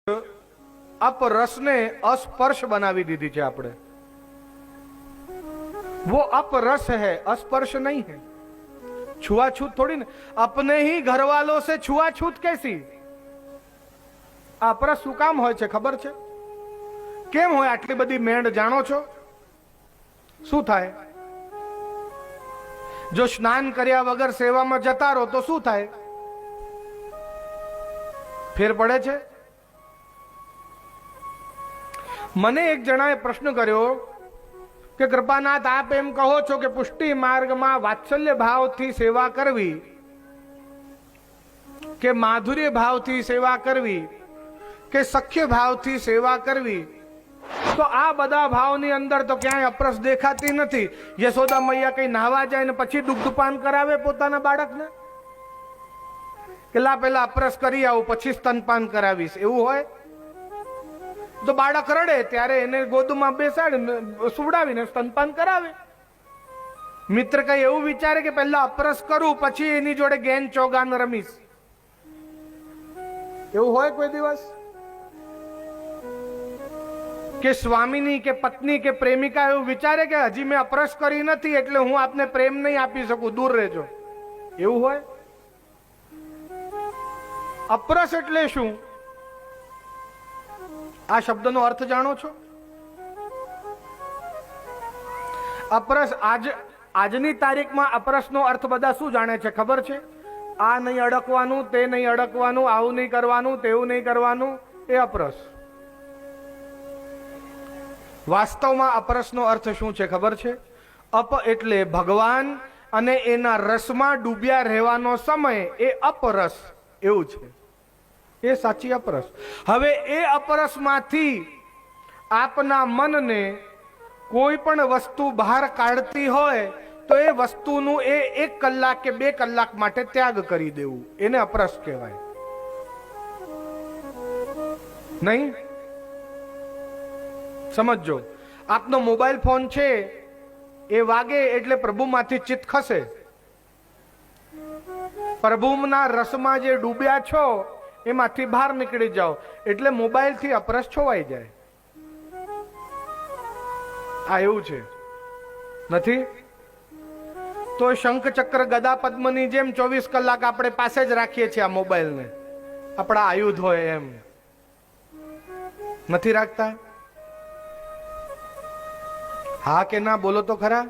अपरस ने अस्पर्श बनावी दीदी है आपने। वो अपरस है, अस्पर्श नहीं है। छुआछूत थोड़ी ना, अपने ही घर वालों से छुआछूत कैसी? अपरस शू काम होय छे खबर छे? केम होय आटली बधी मेंढ जाणो छो? शू थाय? जो स्नान कर्या वगर सेवा में जता रहो तो शू थाय? फेर पड़े छे? मने एक जणाए प्रश्न कर्यो कि कृपानाथ आप एम कहो छो कि पुष्टि मार्ग में वात्सल्य भाव थी सेवा करवी के माधुर्य भाव थी सेवा करवी के सख्य भाव थी सेवा करवी, तो आ बधा भावनी अंदर तो क्यांय अपरस देखाती नथी। यशोदा मैया कई नहावा जाए ने पछी दुग्धपान करावे पोताना बाळकने के ला पेला अपरस करी आવું પછી સ્તનપાન કરાવીશ, એવું હોય? તો બાળક રડે ત્યારે એને ગોદમાં બેસાડીને સુવડાવીને સ્તનપાન કરાવે। મિત્ર કઈ એવું વિચારે કે પહેલા અપરસ કરું પછી એની જોડે ગેન ચોગાન રમીશ, એવું હોય કોઈ દિવસ? કે સ્વામીની કે પત્ની કે પ્રેમિકા એવું વિચારે કે હજી મેં અપરસ કરી નથી એટલે હું આપને પ્રેમ નહીં આપી શકું, દૂર રહેજો, એવું હોય? अपरस એટલે શું? આ શબ્દનો અર્થ જાણો છો? अपरस આજની તારીખમાં अपरसનો અર્થ બધા શું જાણે છે ખબર છે? આ નહીં અડકવાનું, તે નહીં અડકવાનું, આવું નહીં કરવાનું, તેવું નહીં કરવાનું, એ अपरस। વાસ્તવમાં अपरसનો અર્થ શું છે ખબર છે? અપ એટલે ભગવાન અને એના રસમાં ડૂબ્યા રહેવાનો સમય, એ अपरस એવું છે, એ સાચી अपरस। હવે એ अपरस માંથી આપના મનને કોઈ પણ વસ્તુ બહાર કાઢતી હોય તો એ વસ્તુનું એ 1 કલાક કે 2 કલાક માટે ત્યાગ કરી દેવું, એને अपरस કહેવાય નહીં? સમજો, આપનો મોબાઈલ ફોન છે એ વાગે એટલે પ્રભુમાંથી ચિત્ત ખસે, પ્રભુના રસમાં જે ડૂબ્યા છો એમાંથી બહાર નીકળી જાઓ એટલે મોબાઈલથી अपरस છોવાઈ જાય। આ એવું છે નથી? તો શંખ ચક્ર ગદા પદ્મની જેમ 24 કલાક આપણે પાસે જ રાખીએ છીએ આ મોબાઈલને, આપણા આયુધ હોય એમ નથી રાખતા? હા કે ના બોલો તો ખરા?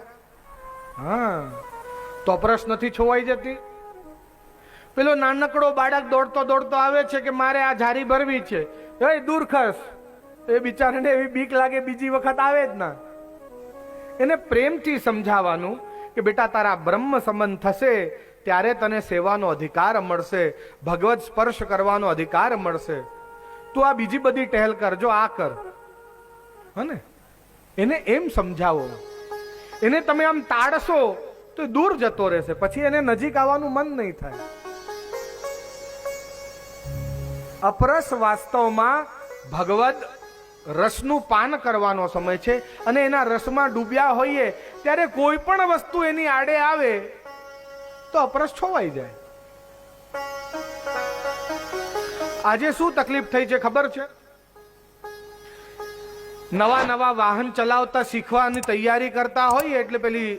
હા, તો अपरस નથી છોવાઈ જતી? પેલો નાનકડો બાળક દોડતો દોડતો આવે છે કે મારે આ જારી ભરવી છે, એ દૂર ખસ, એ બિચારાને એવી બીક લાગે બીજી વખત આવે જ ના। એને પ્રેમથી સમજાવવાનું કે બેટા તારા બ્રહ્મ સંબંધ થશે ત્યારે તને સેવાનો અધિકાર મળશે, ભગવત સ્પર્શ કરવાનો અધિકાર મળશે, તું આ બીજી બધી ટહેલ કરજો, આ કર, હને? એને એમ સમજાવો। એને તમે આમ તાડશો તો દૂર જતો રહેશે, પછી એને નજીક આવવાનું મન નહીં થાય। अपरस वास्तवમાં ભગવદ રસનું પાન કરવાનો સમય છે અને એના રસમાં ડૂબ્યા હોઈએ ત્યારે કોઈ પણ વસ્તુ એની આડે આવે તો अपरस છોવાઈ જાય। આજે શું તકલીફ થઈ છે ખબર છે? નવા નવા વાહન ચલાવતા શીખવાની તૈયારી કરતા હોઈએ એટલે પેલી